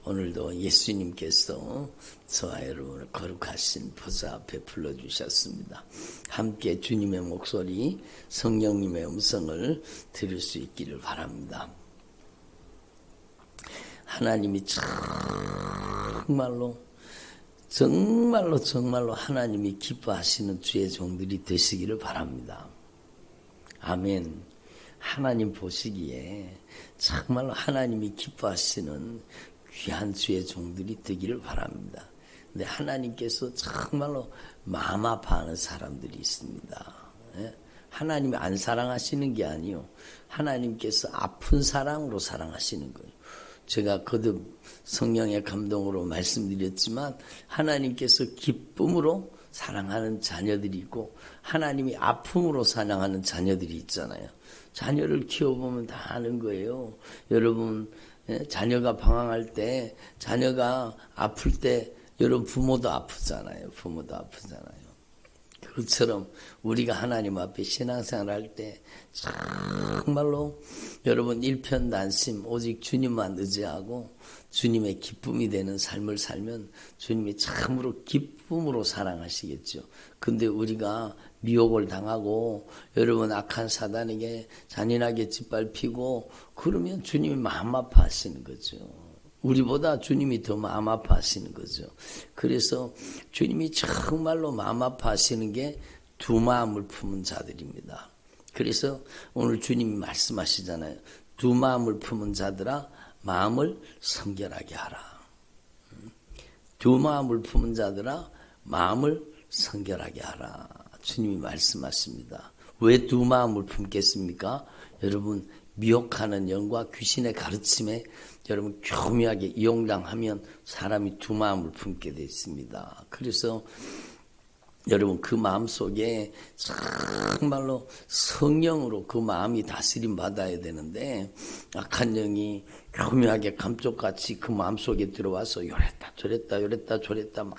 오늘도 예수님께서 저와 여러분을 거룩하신 보좌 앞에 불러주셨습니다. 함께 주님의 목소리, 성령님의 음성을 들을 수 있기를 바랍니다. 하나님이 정말로 하나님이 기뻐하시는 주의 종들이 되시기를 바랍니다. 아멘. 하나님 보시기에 정말로 하나님이 기뻐하시는 귀한 주의 종들이 되기를 바랍니다. 근데 하나님께서 정말로 마음 아파하는 사람들이 있습니다. 하나님이 안 사랑하시는 게 아니요. 하나님께서 아픈 사랑으로 사랑하시는 거예요. 제가 거듭 성령의 감동으로 말씀드렸지만 하나님께서 기쁨으로 사랑하는 자녀들이 있고 하나님이 아픔으로 사랑하는 자녀들이 있잖아요. 자녀를 키워보면 다 아는 거예요. 여러분 자녀가 방황할 때, 자녀가 아플 때 여러분 부모도 아프잖아요. 그것처럼 우리가 하나님 앞에 신앙생활 할 때 정말로 여러분 일편단심 오직 주님만 의지하고 주님의 기쁨이 되는 삶을 살면 주님이 참으로 기쁨으로 사랑하시겠죠. 근데 우리가 미혹을 당하고 여러분 악한 사단에게 잔인하게 짓밟히고 그러면 주님이 마음 아파하시는 거죠. 우리보다 주님이 더 마음 아파하시는 거죠. 그래서 주님이 정말로 마음 아파하시는 게 두 마음을 품은 자들입니다. 그래서 오늘 주님이 말씀하시잖아요. 두 마음을 품은 자들아 마음을 성결하게 하라. 두 마음을 품은 자들아 마음을 성결하게 하라. 주님이 말씀하십니다. 왜 두 마음을 품겠습니까? 여러분 미혹하는 영과 귀신의 가르침에 여러분 교묘하게 이용당하면 사람이 두 마음을 품게 되어 있습니다. 그래서 여러분 그 마음속에 정말로 성령으로 그 마음이 다스림 받아야 되는데 악한 영이 교묘하게 감쪽같이 그 마음속에 들어와서 요랬다 저랬다 막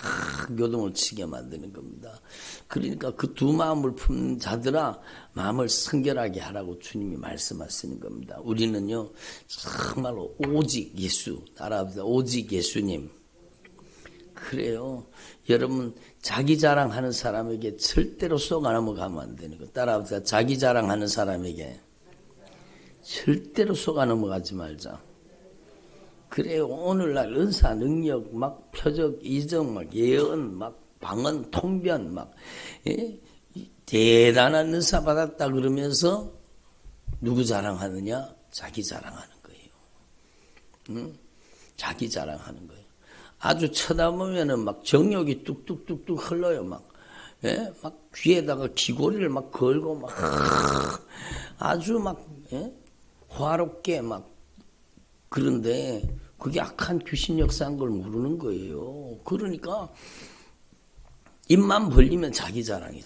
요동을 치게 만드는 겁니다. 그러니까 그 두 마음을 품는 자들아 마음을 성결하게 하라고 주님이 말씀하시는 겁니다. 우리는요 정말로 오직 예수 따라합시다. 오직 예수님. 그래요. 여러분 자기 자랑하는 사람에게 절대로 쏘가 넘어가면 안 되는 거. 따라합시다. 자기 자랑하는 사람에게 절대로 쏘가 넘어가지 말자. 그래요. 오늘날 은사, 능력, 막 표적, 이적, 막 예언, 막 방언, 통변, 막 대단한 은사 받았다 그러면서 누구 자랑하느냐? 자기 자랑하는 거예요. 자기 자랑하는 거예요. 아주 쳐다보면은 막 정욕이 뚝뚝뚝뚝 흘러요. 막 귀에다가 귀고리를 막 걸고 막 아주 막 화롭게 막 그런데 그게 악한 귀신 역사인 걸 모르는 거예요. 그러니까 입만 벌리면 자기 자랑이요.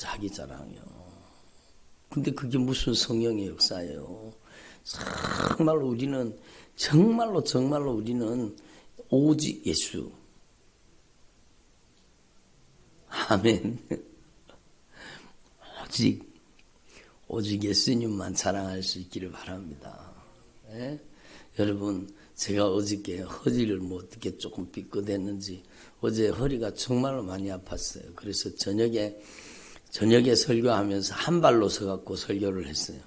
근데 그게 무슨 성령의 역사예요. 정말로 우리는 오직 예수. 아멘. 오직 예수님만 자랑할 수 있기를 바랍니다. 여러분 제가 어저께 허리를 뭐 어떻게 조금 삐끗했는지 어제 허리가 정말로 많이 아팠어요. 그래서 저녁에 설교하면서 한 발로 서갖고 설교를 했어요.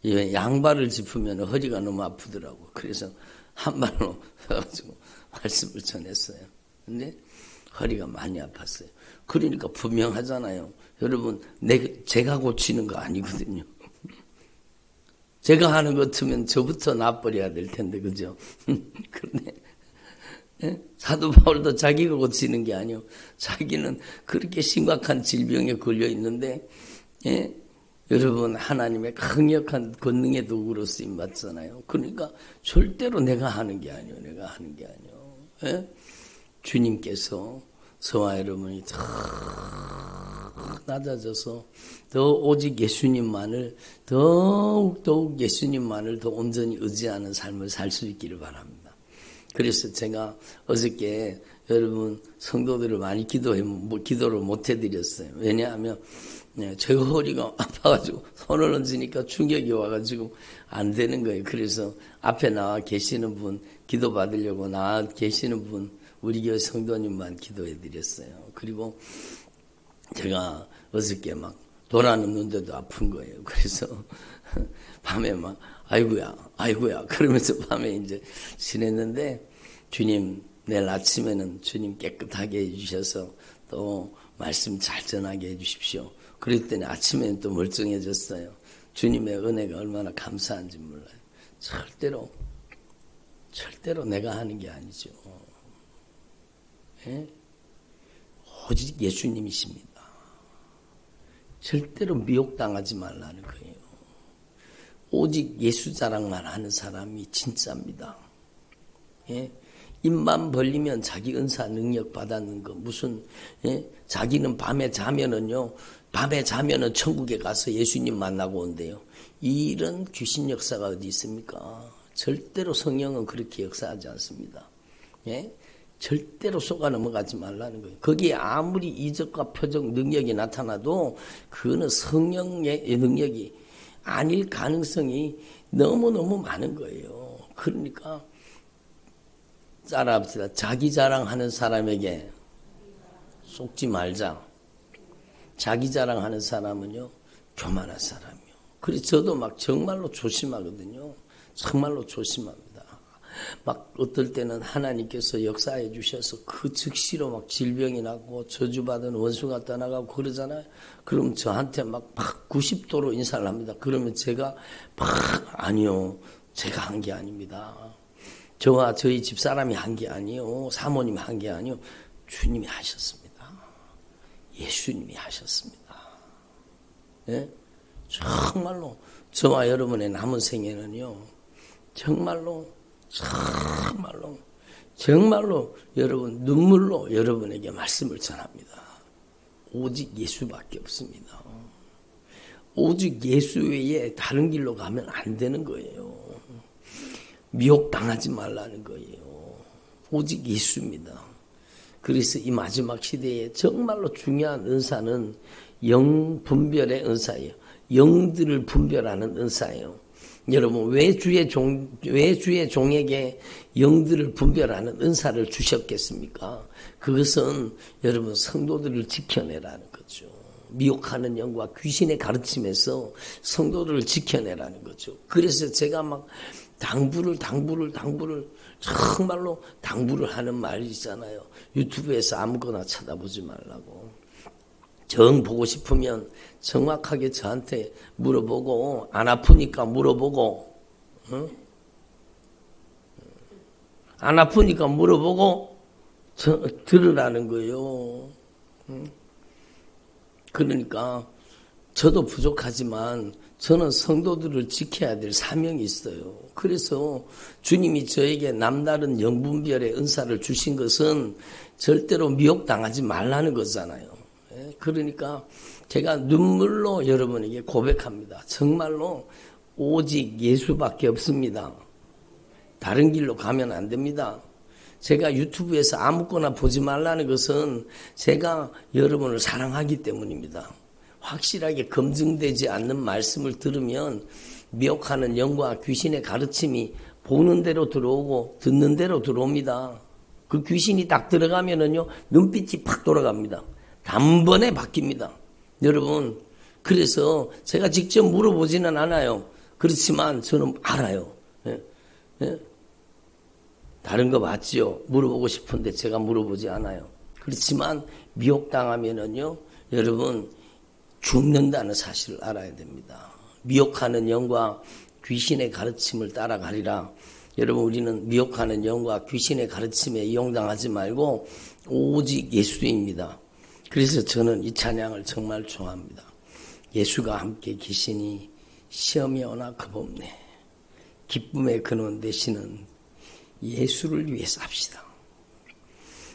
양발을 짚으면 허리가 너무 아프더라고. 그래서 한 발로 서가지고 말씀을 전했어요. 근데 허리가 많이 아팠어요. 그러니까 분명하잖아요. 여러분 제가 고치는 거 아니거든요. 제가 하는 것 같으면 저부터 놔버려야 될 텐데 그죠? 그런데 사도 바울도 자기가 고치는 게 아니요. 자기는 그렇게 심각한 질병에 걸려 있는데 여러분 하나님의 강력한 권능의 도구로 쓰임 받잖아요. 그러니까 절대로 내가 하는 게 아니요. 주님께서 저와 여러분이 더 낮아져서 더 오직 예수님만을 더욱 예수님만을 더 온전히 의지하는 삶을 살 수 있기를 바랍니다. 그래서 제가 어저께 여러분 성도들을 많이 기도를 못 해드렸어요. 왜냐하면 제가 허리가 아파가지고 손을 얹으니까 충격이 와가지고 안 되는 거예요. 그래서 앞에 나와 계시는 분 기도 받으려고 나와 계시는 분 우리 교회 성도님만 기도해 드렸어요. 그리고 제가 어저께 막 돌아눕는데도 아픈 거예요. 그래서 밤에 막 아이고야 그러면서 밤에 이제 지냈는데 주님 내일 아침에는 주님 깨끗하게 해주셔서 또 말씀 잘 전하게 해주십시오. 그랬더니 아침에는 또 멀쩡해졌어요. 주님의 은혜가 얼마나 감사한지 몰라요. 절대로 내가 하는 게 아니죠. 예? 오직 예수님이십니다. 절대로 미혹당하지 말라는 거예요. 오직 예수 자랑만 하는 사람이 진짜입니다. 예? 입만 벌리면 자기 은사 능력 받았는 거 무슨 자기는 밤에 자면은 천국에 가서 예수님 만나고 온대요. 이런 귀신 역사가 어디 있습니까? 절대로 성령은 그렇게 역사하지 않습니다. 예? 절대로 속아 넘어가지 말라는 거예요. 거기에 아무리 이적과 표적 능력이 나타나도 그거는 성령의 능력이 아닐 가능성이 너무너무 많은 거예요. 그러니까 따라합시다. 자기 자랑하는 사람에게 속지 말자. 자기 자랑하는 사람은요 교만한 사람이요. 그래서 저도 막 정말로 조심하거든요. 정말로 조심합니다. 막 어떨 때는 하나님께서 역사해 주셔서 그 즉시로 막 질병이 났고 저주받은 원수가 떠나가고 그러잖아요. 그럼 저한테 막 90도로 인사를 합니다. 그러면 제가 아니요 제가 한 게 아닙니다. 저와 저희 집사람이 한 게 아니요. 사모님이 한 게 아니요. 주님이 하셨습니다. 예수님이 하셨습니다. 예? 정말로 저와 여러분의 남은 생애는요. 정말로 여러분 눈물로 여러분에게 말씀을 전합니다. 오직 예수밖에 없습니다. 오직 예수 외에 다른 길로 가면 안 되는 거예요. 미혹당하지 말라는 거예요. 오직 예수입니다. 그래서 이 마지막 시대에 정말로 중요한 은사는 영 분별의 은사예요. 영들을 분별하는 은사예요. 여러분 왜 주의 종에게 영들을 분별하는 은사를 주셨겠습니까? 그것은 여러분 성도들을 지켜내라는 거죠. 미혹하는 영과 귀신의 가르침에서 성도들을 지켜내라는 거죠. 그래서 제가 막 당부를 정말로 당부를 하는 말이 있잖아요. 유튜브에서 아무거나 쳐다보지 말라고. 정 보고 싶으면 정확하게 저한테 물어보고 안 아프니까 물어보고 안 아프니까 물어보고 들으라는 거예요. 그러니까 저도 부족하지만 저는 성도들을 지켜야 될 사명이 있어요. 그래서 주님이 저에게 남다른 영분별의 은사를 주신 것은 절대로 미혹당하지 말라는 거잖아요. 그러니까 제가 눈물로 여러분에게 고백합니다. 정말로 오직 예수밖에 없습니다. 다른 길로 가면 안 됩니다. 제가 유튜브에서 아무거나 보지 말라는 것은 제가 여러분을 사랑하기 때문입니다. 확실하게 검증되지 않는 말씀을 들으면 미혹하는 영과 귀신의 가르침이 보는 대로 들어오고 듣는 대로 들어옵니다. 그 귀신이 딱 들어가면은요 눈빛이 팍 돌아갑니다. 단번에 바뀝니다. 여러분 그래서 제가 직접 물어보지는 않아요. 그렇지만 저는 알아요. 예? 다른 거 맞지요? 물어보고 싶은데 제가 물어보지 않아요. 그렇지만 미혹당하면은요 여러분 죽는다는 사실을 알아야 됩니다. 미혹하는 영과 귀신의 가르침을 따라가리라. 여러분 우리는 미혹하는 영과 귀신의 가르침에 이용당하지 말고 오직 예수입니다. 그래서 저는 이 찬양을 정말 좋아합니다. 예수가 함께 계시니 시험이 오나 겁없네. 기쁨의 근원 되시는 예수를 위해 삽시다.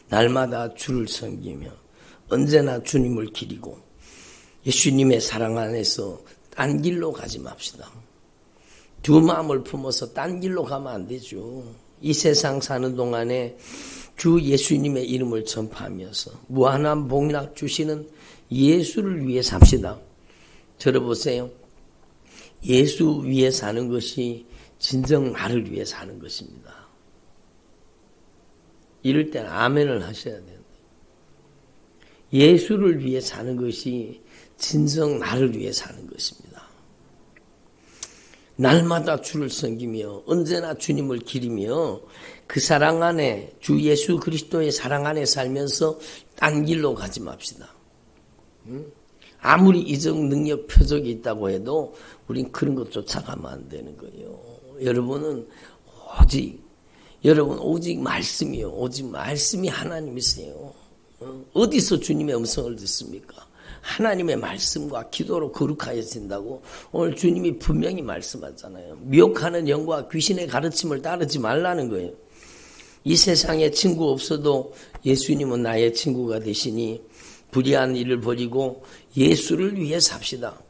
날마다 주를 섬기며 언제나 주님을 기리고 예수님의 사랑 안에서 딴 길로 가지 맙시다. 두 마음을 품어서 딴 길로 가면 안 되죠. 이 세상 사는 동안에 주 예수님의 이름을 전파하면서 무한한 복락 주시는 예수를 위해 삽시다. 들어보세요. 예수 위해 사는 것이 진정 나를 위해 사는 것입니다. 이럴 때는 아멘을 하셔야 돼요. 예수를 위해 사는 것이 진정 나를 위해 사는 것입니다. 날마다 주를 섬기며 언제나 주님을 기리며 그 사랑 안에 주 예수 그리스도의 사랑 안에 살면서 딴 길로 가지 맙시다. 아무리 이적 능력 표적이 있다고 해도 우린 그런 것 쫓아가면 안 되는 거예요. 여러분 오직 말씀이요. 오직 말씀이 하나님이세요. 어디서 주님의 음성을 듣습니까? 하나님의 말씀과 기도로 거룩하여진다고 오늘 주님이 분명히 말씀하잖아요. 미혹하는 영과 귀신의 가르침을 따르지 말라는 거예요. 이 세상에 친구 없어도 예수님은 나의 친구가 되시니 불의한 일을 버리고 예수를 위해 삽시다.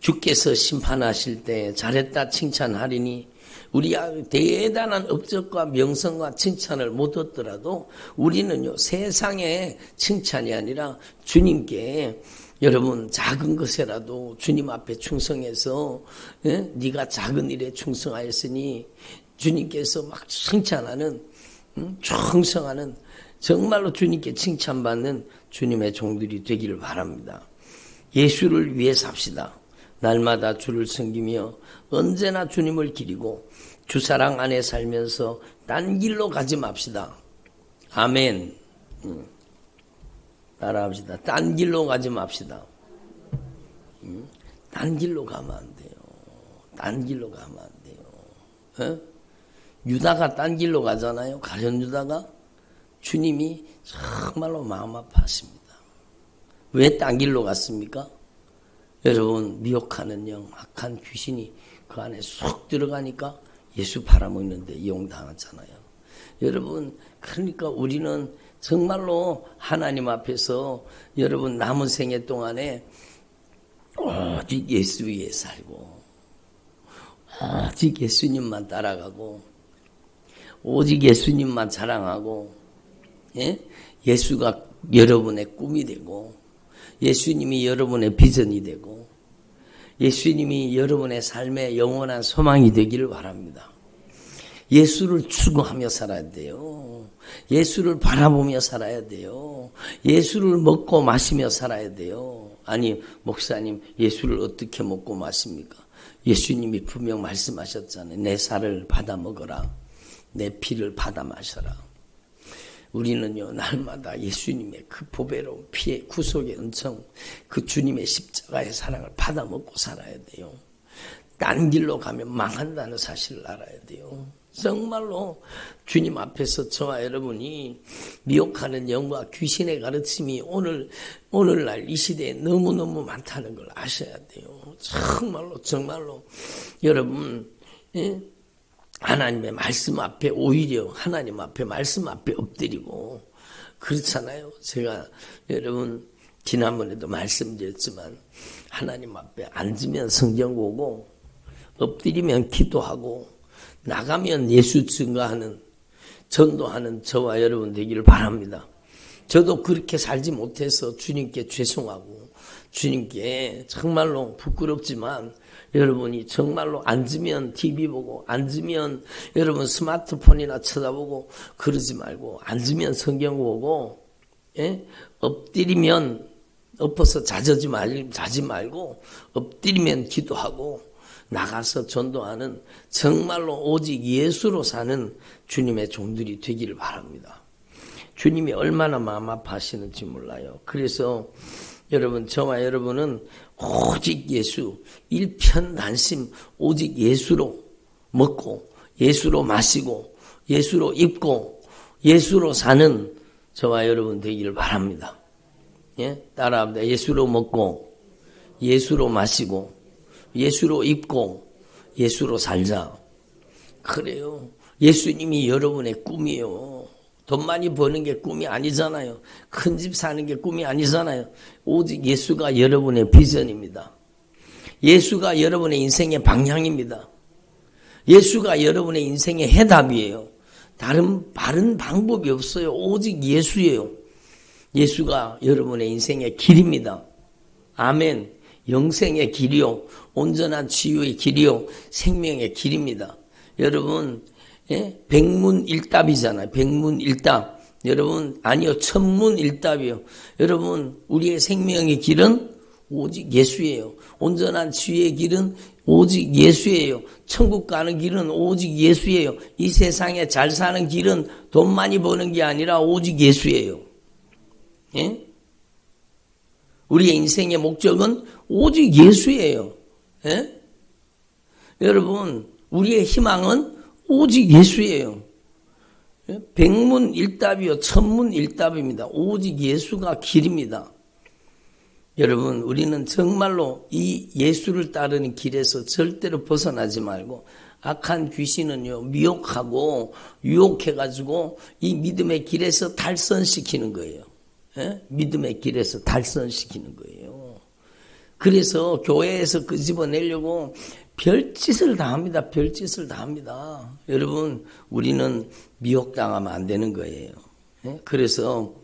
주께서 심판하실 때 잘했다 칭찬하리니 우리가 대단한 업적과 명성과 칭찬을 못 얻더라도 우리는요 세상의 칭찬이 아니라 주님께 여러분 작은 것에라도 주님 앞에 충성해서 네가 작은 일에 충성하였으니 주님께서 막 칭찬하는 충성하는 정말로 주님께 칭찬받는 주님의 종들이 되기를 바랍니다. 예수를 위해 삽시다. 날마다 주를 섬기며 언제나 주님을 기리고 주사랑 안에 살면서 딴 길로 가지 맙시다. 아멘. 따라합시다. 딴 길로 가지 맙시다. 딴 길로 가면 안 돼요. 딴 길로 가면 안 돼요. 유다가 딴 길로 가잖아요. 가룟 유다가. 주님이 정말로 마음 아파하십니다. 왜 딴 길로 갔습니까? 여러분 미혹하는 영, 악한 귀신이 그 안에 쏙 들어가니까 예수 팔아먹는데 이용당하잖아요. 여러분 그러니까 우리는 정말로 하나님 앞에서 여러분 남은 생애 동안에 오직 예수 위에 살고 오직 예수님만 따라가고 오직 예수님만 자랑하고 예수가 여러분의 꿈이 되고 예수님이 여러분의 비전이 되고 예수님이 여러분의 삶의 영원한 소망이 되기를 바랍니다. 예수를 추구하며 살아야 돼요. 예수를 바라보며 살아야 돼요. 예수를 먹고 마시며 살아야 돼요. 아니 목사님 예수를 어떻게 먹고 마십니까? 예수님이 분명 말씀하셨잖아요. 내 살을 받아 먹어라. 내 피를 받아 마셔라. 우리는요 날마다 예수님의 그 보배로운 피의 구속의 은총 그 주님의 십자가의 사랑을 받아 먹고 살아야 돼요. 딴 길로 가면 망한다는 사실을 알아야 돼요. 정말로 주님 앞에서 저와 여러분이 미혹하는 영과 귀신의 가르침이 오늘날 이 시대에 너무너무 많다는 걸 아셔야 돼요. 정말로 여러분 하나님의 말씀 앞에 오히려 하나님 앞에 말씀 앞에 엎드리고 그렇잖아요. 제가 여러분 지난번에도 말씀드렸지만 하나님 앞에 앉으면 성경 보고 엎드리면 기도하고 나가면 예수 증거하는 전도하는 저와 여러분 되기를 바랍니다. 저도 그렇게 살지 못해서 주님께 죄송하고 주님께 정말로 부끄럽지만 여러분이 정말로 앉으면 TV 보고 앉으면 여러분 스마트폰이나 쳐다보고 그러지 말고 앉으면 성경 보고 엎드리면 엎어서 자지 말고 엎드리면 기도하고 나가서 전도하는 정말로 오직 예수로 사는 주님의 종들이 되기를 바랍니다. 주님이 얼마나 마음 아파하시는지 몰라요. 그래서 여러분 저와 여러분은 오직 예수 일편단심 오직 예수로 먹고 예수로 마시고 예수로 입고 예수로 사는 저와 여러분 되기를 바랍니다. 따라합니다. 예수로 먹고 예수로 마시고 예수로 입고 예수로 살자. 그래요. 예수님이 여러분의 꿈이에요. 돈 많이 버는 게 꿈이 아니잖아요. 큰 집 사는 게 꿈이 아니잖아요. 오직 예수가 여러분의 비전입니다. 예수가 여러분의 인생의 방향입니다. 예수가 여러분의 인생의 해답이에요. 다른 바른 방법이 없어요. 오직 예수예요. 예수가 여러분의 인생의 길입니다. 아멘. 영생의 길이요. 온전한 치유의 길이요. 생명의 길입니다. 여러분 예? 백문일답이잖아요. 백문일답. 여러분, 아니요. 천문일답이요. 여러분, 우리의 생명의 길은 오직 예수예요. 온전한 치유의 길은 오직 예수예요. 천국 가는 길은 오직 예수예요. 이 세상에 잘 사는 길은 돈 많이 버는 게 아니라 오직 예수예요. 예? 우리의 인생의 목적은 오직 예수예요. 예? 여러분, 우리의 희망은 오직 예수예요. 백문일답이요, 천문일답입니다. 오직 예수가 길입니다. 여러분, 우리는 정말로 이 예수를 따르는 길에서 절대로 벗어나지 말고, 악한 귀신은요, 미혹하고 유혹해가지고 이 믿음의 길에서 달선시키는 거예요. 예? 믿음의 길에서 달선시키는 거예요. 그래서 교회에서 끄집어내려고 별짓을 다 합니다. 별짓을 다 합니다. 여러분, 우리는 미혹당하면 안 되는 거예요. 예? 그래서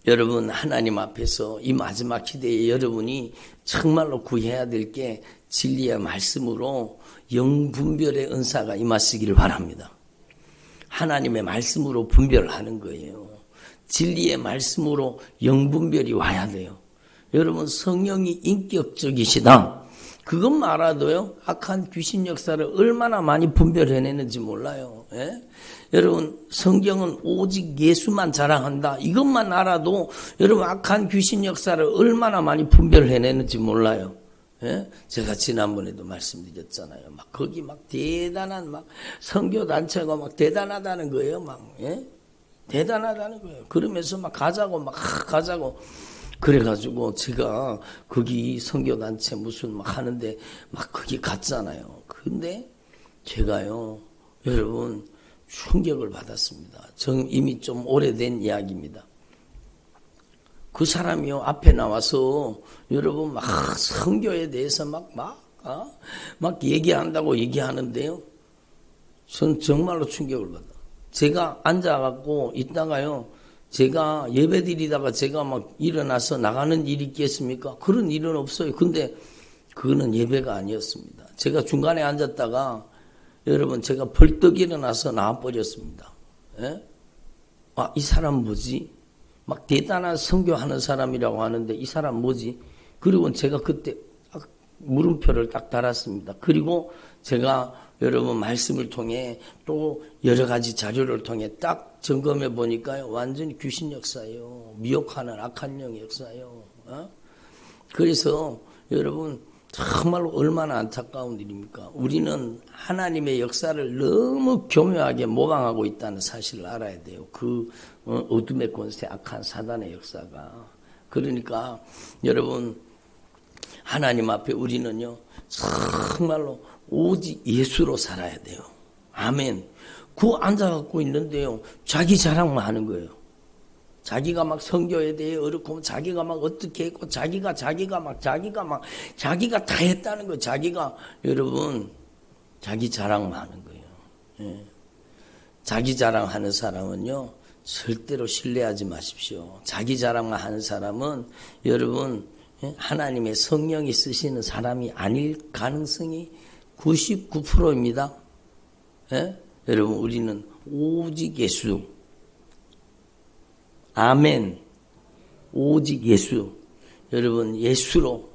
여러분, 하나님 앞에서 이 마지막 시대에 여러분이 정말로 구해야 될 게 진리의 말씀으로 영분별의 은사가 임하시기를 바랍니다. 하나님의 말씀으로 분별하는 거예요. 진리의 말씀으로 영분별이 와야 돼요. 여러분, 성령이 인격적이시다. 그것만 알아도요, 악한 귀신 역사를 얼마나 많이 분별해내는지 몰라요. 예? 여러분, 성경은 오직 예수만 자랑한다. 이것만 알아도 여러분, 악한 귀신 역사를 얼마나 많이 분별해내는지 몰라요. 예? 제가 지난번에도 말씀드렸잖아요. 막 거기 막 대단한 막 선교단체가 막 대단하다는 거예요. 막, 예? 대단하다는 거예요. 그러면서 막 가자고. 그래가지고 제가 거기 선교단체 무슨 막 하는데 막 거기 갔잖아요. 근데 제가요, 여러분, 충격을 받았습니다. 이미 좀 오래된 이야기입니다. 그 사람이요, 앞에 나와서 여러분 막 선교에 대해서 막 얘기한다고 얘기하는데요. 전 정말로 충격을 받아. 제가 앉아갖고 있다가요, 제가 예배드리다가 제가 막 일어나서 나가는 일이 있겠습니까? 그런 일은 없어요. 근데 그거는 예배가 아니었습니다. 제가 중간에 앉았다가 여러분, 제가 벌떡 일어나서 나와버렸습니다. 예? 아, 이 사람 뭐지? 막 대단한 선교하는 사람이라고 하는데 이 사람 뭐지? 그리고 제가 그때 물음표를 딱 달았습니다. 그리고 제가 여러분 말씀을 통해 또 여러 가지 자료를 통해 딱 점검해 보니까요, 완전히 귀신 역사예요. 미혹하는 악한 영 역사예요. 그래서 여러분, 정말로 얼마나 안타까운 일입니까? 우리는 하나님의 역사를 너무 교묘하게 모방하고 있다는 사실을 알아야 돼요. 그 어둠의 권세, 악한 사단의 역사가. 그러니까 여러분, 하나님 앞에 우리는요, 정말로 오직 예수로 살아야 돼요. 아멘. 그 앉아갖고 있는데요, 자기 자랑만 하는 거예요. 자기가 막 선교에 대해 어렵고, 자기가 막 어떻게 했고, 자기가 다 했다는 거예요. 자기가, 여러분, 자기 자랑만 하는 거예요. 예. 자기 자랑하는 사람은요, 절대로 신뢰하지 마십시오. 자기 자랑만 하는 사람은, 여러분, 하나님의 성령이 쓰시는 사람이 아닐 가능성이 99%입니다. 예? 여러분, 우리는 오직 예수. 아멘. 오직 예수. 여러분, 예수로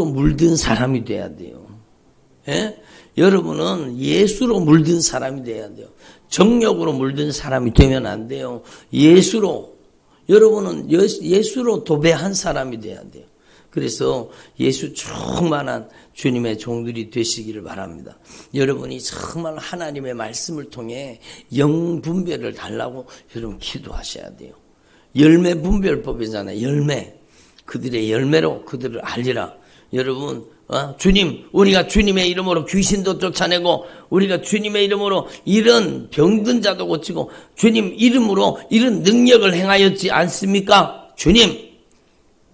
물든 사람이 돼야 돼요. 예? 여러분은 예수로 물든 사람이 돼야 돼요. 정욕으로 물든 사람이 되면 안 돼요. 예수로, 여러분은 예수로 도배한 사람이 돼야 돼요. 그래서 예수 충만한 주님의 종들이 되시기를 바랍니다. 여러분이 정말 하나님의 말씀을 통해 영분별을 달라고 여러분 기도하셔야 돼요. 열매 분별법이잖아요. 열매. 그들의 열매로 그들을 알리라. 여러분, 주님, 우리가 주님의 이름으로 귀신도 쫓아내고, 우리가 주님의 이름으로 이런 병든 자도 고치고, 주님 이름으로 이런 능력을 행하였지 않습니까? 주님.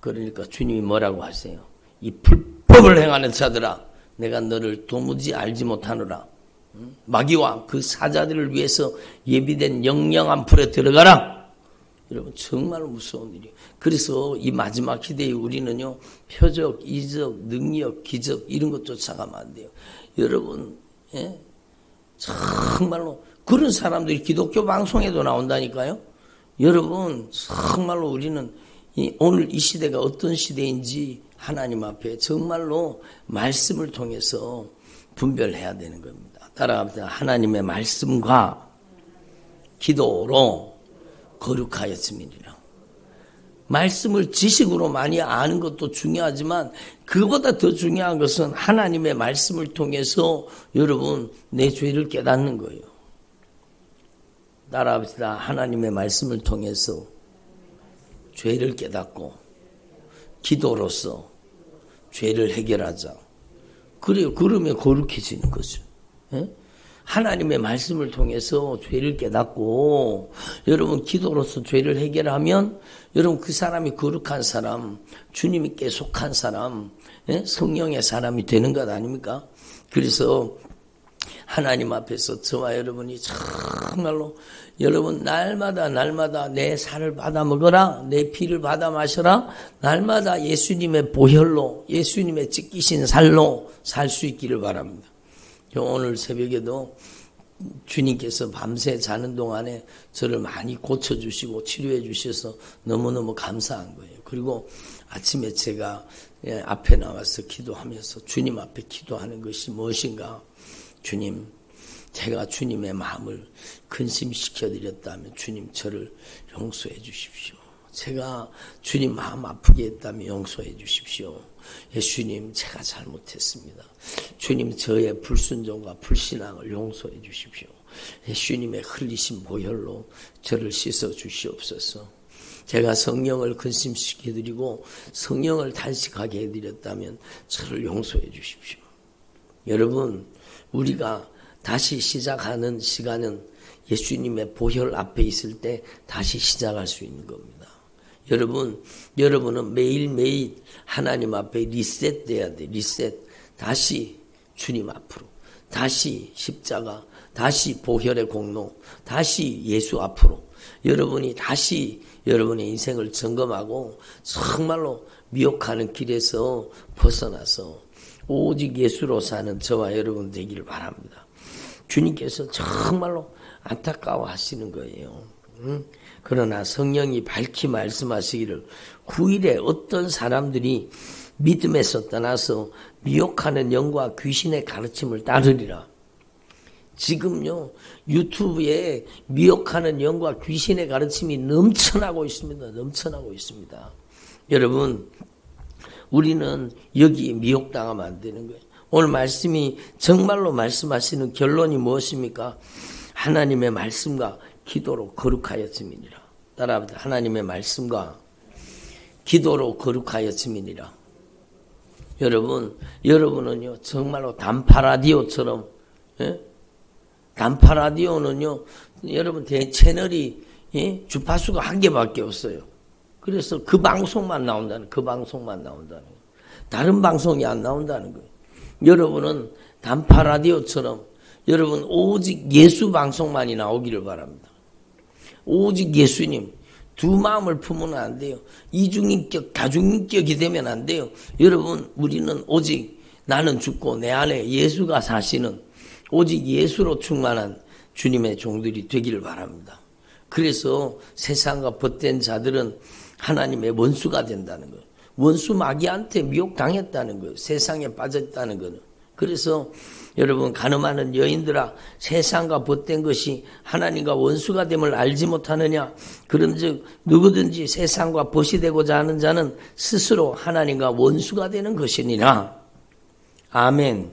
그러니까 주님이 뭐라고 하세요? 이 불법을 행하는 자들아, 내가 너를 도무지 알지 못하노라. 마귀와 그 사자들을 위해서 예비된 영영한 불에 들어가라. 여러분, 정말 무서운 일이에요. 그래서 이 마지막 시대에 우리는요, 표적, 이적, 능력, 기적 이런 것 쫓아가면 안 돼요. 여러분, 예? 정말로 그런 사람들이 기독교 방송에도 나온다니까요. 여러분 정말로 우리는 오늘 이 시대가 어떤 시대인지 하나님 앞에 정말로 말씀을 통해서 분별해야 되는 겁니다. 따라갑니다. 하나님의 말씀과 기도로 거룩하였음이니라. 말씀을 지식으로 많이 아는 것도 중요하지만 그보다 더 중요한 것은 하나님의 말씀을 통해서 여러분 내 죄를 깨닫는 거예요. 따라합시다. 하나님의 말씀을 통해서 죄를 깨닫고 기도로서 죄를 해결하자. 그래요. 그러면 거룩해지는 거죠. 예? 하나님의 말씀을 통해서 죄를 깨닫고 여러분 기도로서 죄를 해결하면 여러분 그 사람이 거룩한 사람, 주님께 속한 사람, 예? 성령의 사람이 되는 것 아닙니까? 그래서 하나님 앞에서 저와 여러분이 정말로 여러분 날마다 내 살을 받아 먹어라, 내 피를 받아 마셔라, 날마다 예수님의 보혈로 예수님의 찢기신 살로 살 수 있기를 바랍니다. 오늘 새벽에도 주님께서 밤새 자는 동안에 저를 많이 고쳐주시고 치료해 주셔서 너무너무 감사한 거예요. 그리고 아침에 제가 앞에 나와서 기도하면서 주님 앞에 기도하는 것이 무엇인가? 주님, 제가 주님의 마음을 근심시켜 드렸다면 주님 저를 용서해 주십시오. 제가 주님 마음 아프게 했다면 용서해 주십시오. 예수님, 제가 잘못했습니다. 주님, 저의 불순종과 불신앙을 용서해 주십시오. 예수님의 흘리신 보혈로 저를 씻어 주시옵소서. 제가 성령을 근심시켜 드리고 성령을 단식하게 해드렸다면 저를 용서해 주십시오. 여러분, 우리가 다시 시작하는 시간은 예수님의 보혈 앞에 있을 때 다시 시작할 수 있는 겁니다. 여러분은 매일매일 하나님 앞에 리셋돼야 돼. 리셋. 다시 주님 앞으로. 다시 십자가. 다시 보혈의 공로. 다시 예수 앞으로. 여러분이 다시 여러분의 인생을 점검하고 정말로 미혹하는 길에서 벗어나서 오직 예수로 사는 저와 여러분 되기를 바랍니다. 주님께서 정말로 안타까워 하시는 거예요. 그러나 성령이 밝히 말씀하시기를 9일에 어떤 사람들이 믿음에서 떠나서 미혹하는 영과 귀신의 가르침을 따르리라. 지금요 유튜브에 미혹하는 영과 귀신의 가르침이 넘쳐나고 있습니다. 넘쳐나고 있습니다. 여러분, 우리는 여기에 미혹당하면 안 되는 거예요. 오늘 말씀이 정말로 말씀하시는 결론이 무엇입니까? 하나님의 말씀과 기도로 거룩하였음이니라. 따라합니다. 하나님의 말씀과 기도로 거룩하였음이니라. 여러분은요 정말로 단파 라디오처럼, 예? 단파 라디오는요 여러분 채널이, 예? 주파수가 한 개밖에 없어요. 그래서 그 방송만 나온다는 거예요. 다른 방송이 안 나온다는 거예요. 여러분은 단파 라디오처럼 여러분 오직 예수 방송만이 나오기를 바랍니다. 오직 예수님. 두 마음을 품으면 안 돼요. 이중인격, 다중인격이 되면 안 돼요. 여러분, 우리는 오직 나는 죽고 내 안에 예수가 사시는 오직 예수로 충만한 주님의 종들이 되기를 바랍니다. 그래서 세상과 벗된 자들은 하나님의 원수가 된다는 거예요. 원수 마귀한테 미혹당했다는 거예요. 세상에 빠졌다는 거는. 그래서 여러분, 가늠하는 여인들아, 세상과 벗된 것이 하나님과 원수가 됨을 알지 못하느냐? 그런즉 누구든지 세상과 벗이 되고자 하는 자는 스스로 하나님과 원수가 되는 것이니라. 아멘.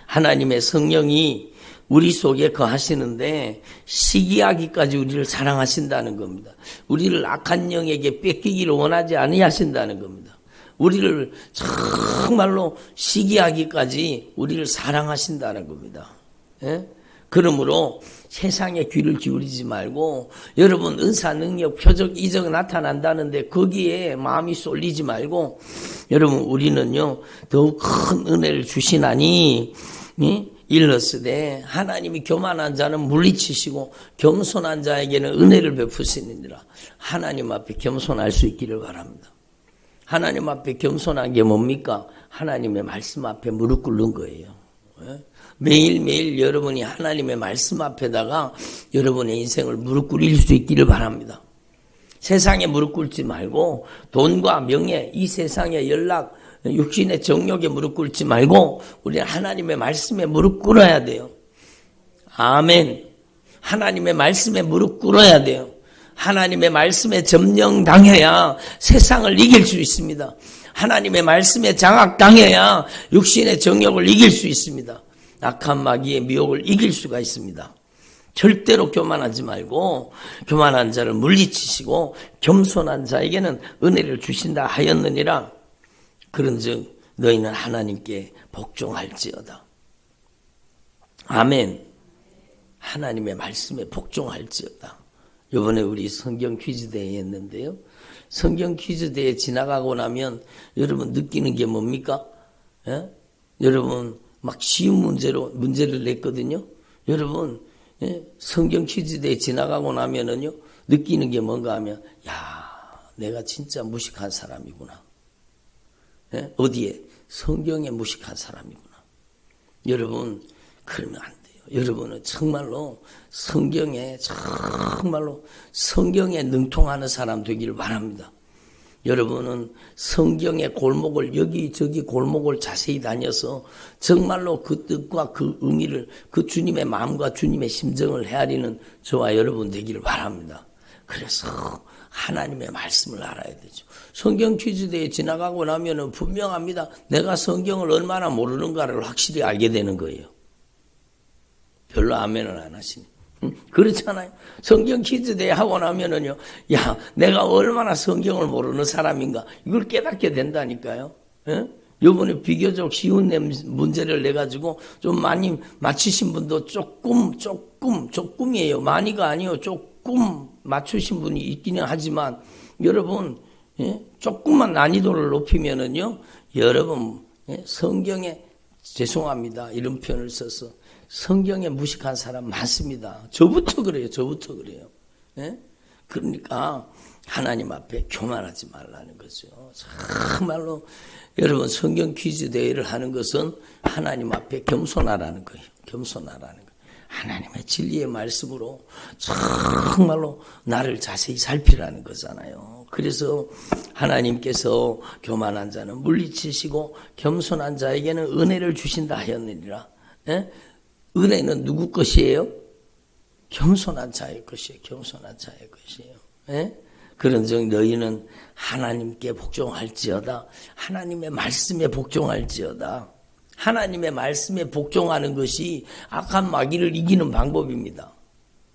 하나님의 성령이 우리 속에 거하시는데 시기하기까지 우리를 사랑하신다는 겁니다. 우리를 악한 영에게 뺏기기를 원하지 아니하신다는 겁니다. 우리를 정말로 시기하기까지 우리를 사랑하신다는 겁니다. 예? 그러므로 세상에 귀를 기울이지 말고 여러분 은사, 능력, 표적, 이적 나타난다는데 거기에 마음이 쏠리지 말고 여러분 우리는요 더욱 큰 은혜를 주시나니 일러스되 하나님이 교만한 자는 물리치시고 겸손한 자에게는 은혜를 베푸시느니라. 하나님 앞에 겸손할 수 있기를 바랍니다. 하나님 앞에 겸손한 게 뭡니까? 하나님의 말씀 앞에 무릎 꿇는 거예요. 매일매일 여러분이 하나님의 말씀 앞에다가 여러분의 인생을 무릎 꿇일 수 있기를 바랍니다. 세상에 무릎 꿇지 말고 돈과 명예, 이 세상의 연락, 육신의 정욕에 무릎 꿇지 말고 우리는 하나님의 말씀에 무릎 꿇어야 돼요. 아멘. 하나님의 말씀에 무릎 꿇어야 돼요. 하나님의 말씀에 점령당해야 세상을 이길 수 있습니다. 하나님의 말씀에 장악당해야 육신의 정욕을 이길 수 있습니다. 악한 마귀의 미혹을 이길 수가 있습니다. 절대로 교만하지 말고 교만한 자를 물리치시고 겸손한 자에게는 은혜를 주신다 하였느니라. 그런즉 너희는 하나님께 복종할지어다. 아멘. 하나님의 말씀에 복종할지어다. 이번에 우리 성경 퀴즈 대회 했는데요. 성경 퀴즈 대회 지나가고 나면 여러분 느끼는 게 뭡니까? 예? 여러분 막 쉬운 문제를 냈거든요. 여러분 성경 퀴즈 대회 지나가고 나면은요 느끼는 게 뭔가 하면 야 내가 진짜 무식한 사람이구나. 예? 어디에? 성경에 무식한 사람이구나. 여러분 그러면 안 돼요. 여러분은 정말로 성경에 능통하는 사람 되기를 바랍니다. 여러분은 성경의 골목을 여기저기 골목을 자세히 다녀서 정말로 그 뜻과 그 의미를 그 주님의 마음과 주님의 심정을 헤아리는 저와 여러분 되기를 바랍니다. 그래서 하나님의 말씀을 알아야 되죠. 성경 퀴즈 대회 지나가고 나면은 분명합니다. 내가 성경을 얼마나 모르는가를 확실히 알게 되는 거예요. 별로 아멘을 안 하시네. 그렇잖아요. 성경 퀴즈 대회 하고 나면은요, 야, 내가 얼마나 성경을 모르는 사람인가, 이걸 깨닫게 된다니까요. 예? 요번에 비교적 쉬운 문제를 내가지고 좀 많이 맞추신 분도 조금이에요. 많이가 아니에요. 조금 맞추신 분이 있기는 하지만, 여러분, 조금만 난이도를 높이면은요, 여러분, 성경에, 죄송합니다. 이런 표현을 써서. 성경에 무식한 사람 많습니다. 저부터 그래요. 예? 그러니까 하나님 앞에 교만하지 말라는 거죠. 정말로 여러분 성경 퀴즈 대회를 하는 것은 하나님 앞에 겸손하라는 거예요. 하나님의 진리의 말씀으로 정말로 나를 자세히 살피라는 거잖아요. 그래서 하나님께서 교만한 자는 물리치시고 겸손한 자에게는 은혜를 주신다 하였느니라. 예? 은혜는 누구 것이에요? 겸손한 자의 것이에요. 예? 그런즉 너희는 하나님께 복종할지어다. 하나님의 말씀에 복종할지어다. 하나님의 말씀에 복종하는 것이 악한 마귀를 이기는 방법입니다.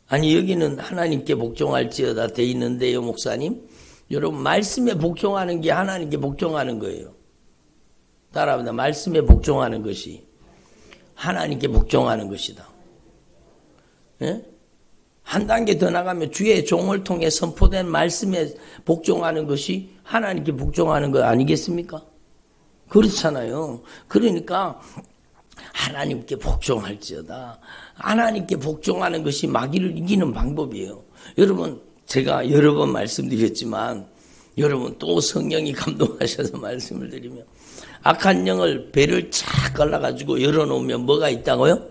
아니 여기는 하나님께 복종할지어다 돼 있는데요, 목사님. 여러분 말씀에 복종하는 게 하나님께 복종하는 거예요. 따라합니다. 말씀에 복종하는 것이 하나님께 복종하는 것이다. 예? 한 단계 더 나가면 주의 종을 통해 선포된 말씀에 복종하는 것이 하나님께 복종하는 거 아니겠습니까? 그렇잖아요. 그러니까 하나님께 복종할지어다. 하나님께 복종하는 것이 마귀를 이기는 방법이에요. 여러분 제가 여러 번 말씀드렸지만 여러분 또 성령이 감동하셔서 말씀을 드리면 악한 영을 배를 쫙 갈라가지고 열어놓으면 뭐가 있다고요?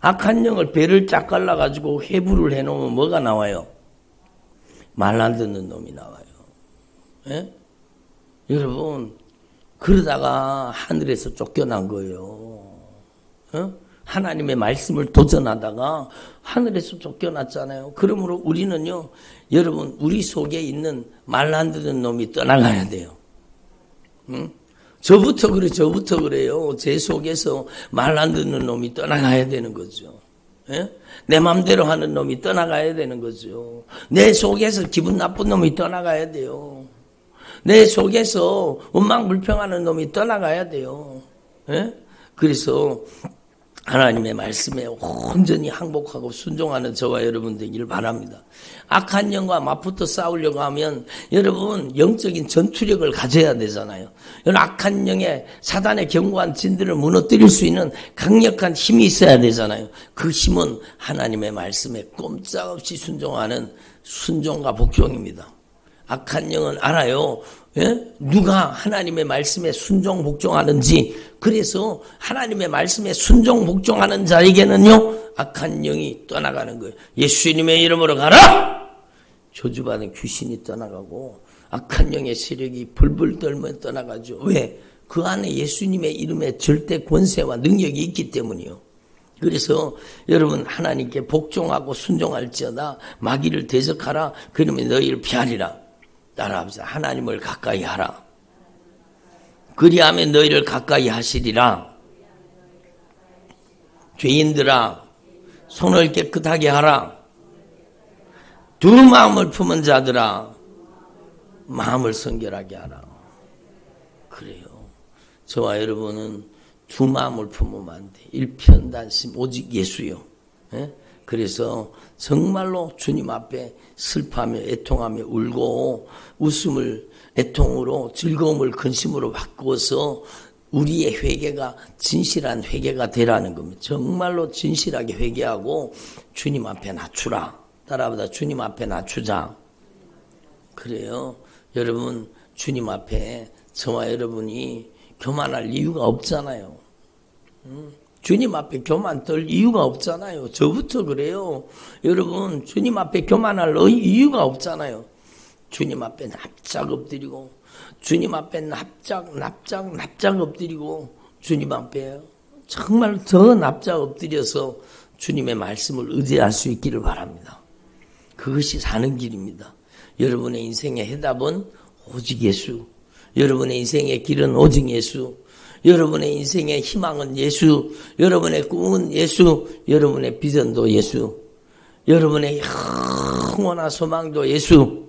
악한 영을 배를 쫙 갈라가지고 회부를 해놓으면 뭐가 나와요? 말 안 듣는 놈이 나와요. 예? 여러분 그러다가 하늘에서 쫓겨난 거예요. 하나님의 말씀을 도전하다가 하늘에서 쫓겨났잖아요. 그러므로 우리는요, 여러분 우리 속에 있는 말 안 듣는 놈이 떠나가야 돼요. 저부터 그래요. 제 속에서 말 안 듣는 놈이 떠나가야 되는 거죠. 예? 내 맘대로 하는 놈이 떠나가야 되는 거죠. 내 속에서 기분 나쁜 놈이 떠나가야 돼요. 내 속에서 원망불평하는 놈이 떠나가야 돼요. 예? 그래서 하나님의 말씀에 온전히 항복하고 순종하는 저와 여러분 되기를 바랍니다. 악한 영과 맞붙어 싸우려고 하면 여러분 영적인 전투력을 가져야 되잖아요. 악한 영의 사단의 견고한 진들을 무너뜨릴 수 있는 강력한 힘이 있어야 되잖아요. 그 힘은 하나님의 말씀에 꼼짝없이 순종하는 순종과 복종입니다. 악한 영은 알아요. 예? 누가 하나님의 말씀에 순종 복종하는지. 그래서 하나님의 말씀에 순종 복종하는 자에게는요, 악한 영이 떠나가는 거예요. 예수님의 이름으로 가라! 저주받은 귀신이 떠나가고 악한 영의 세력이 불불 떨며 떠나가죠. 왜? 그 안에 예수님의 이름에 절대 권세와 능력이 있기 때문이요. 그래서 여러분 하나님께 복종하고 순종할지어다 마귀를 대적하라. 그러면 너희를 피하리라. 따라합시다. 하나님을 가까이 하라. 그리하면 너희를 가까이 하시리라. 죄인들아 손을 깨끗하게 하라. 두 마음을 품은 자들아 마음을 성결하게 하라. 그래요. 저와 여러분은 두 마음을 품으면 안 돼. 일편단심 오직 예수요. 예? 그래서 정말로 주님 앞에 슬퍼하며 애통하며 울고 웃음을 애통으로 즐거움을 근심으로 바꾸어서 우리의 회개가 진실한 회개가 되라는 겁니다. 정말로 진실하게 회개하고 주님 앞에 낮추라. 따라보다 주님 앞에 낮추자. 그래요. 여러분 주님 앞에 저와 여러분이 교만할 이유가 없잖아요. 주님 앞에 교만 떨 이유가 없잖아요. 저부터 그래요. 여러분 주님 앞에 교만할 이유가 없잖아요. 주님 앞에 납작 엎드리고 주님 앞에 납작 엎드리고 주님 앞에 정말 더 납작 엎드려서 주님의 말씀을 의지할 수 있기를 바랍니다. 그것이 사는 길입니다. 여러분의 인생의 해답은 오직 예수. 여러분의 인생의 길은 오직 예수. 여러분의 인생의 희망은 예수. 여러분의 꿈은 예수. 여러분의 비전도 예수. 여러분의 영원한 소망도 예수.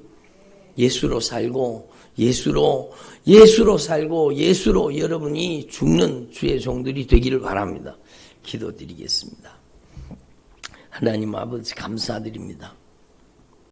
예수로 살고 예수로 살고 예수로 여러분이 죽는 주의 종들이 되기를 바랍니다. 기도드리겠습니다. 하나님 아버지 감사드립니다.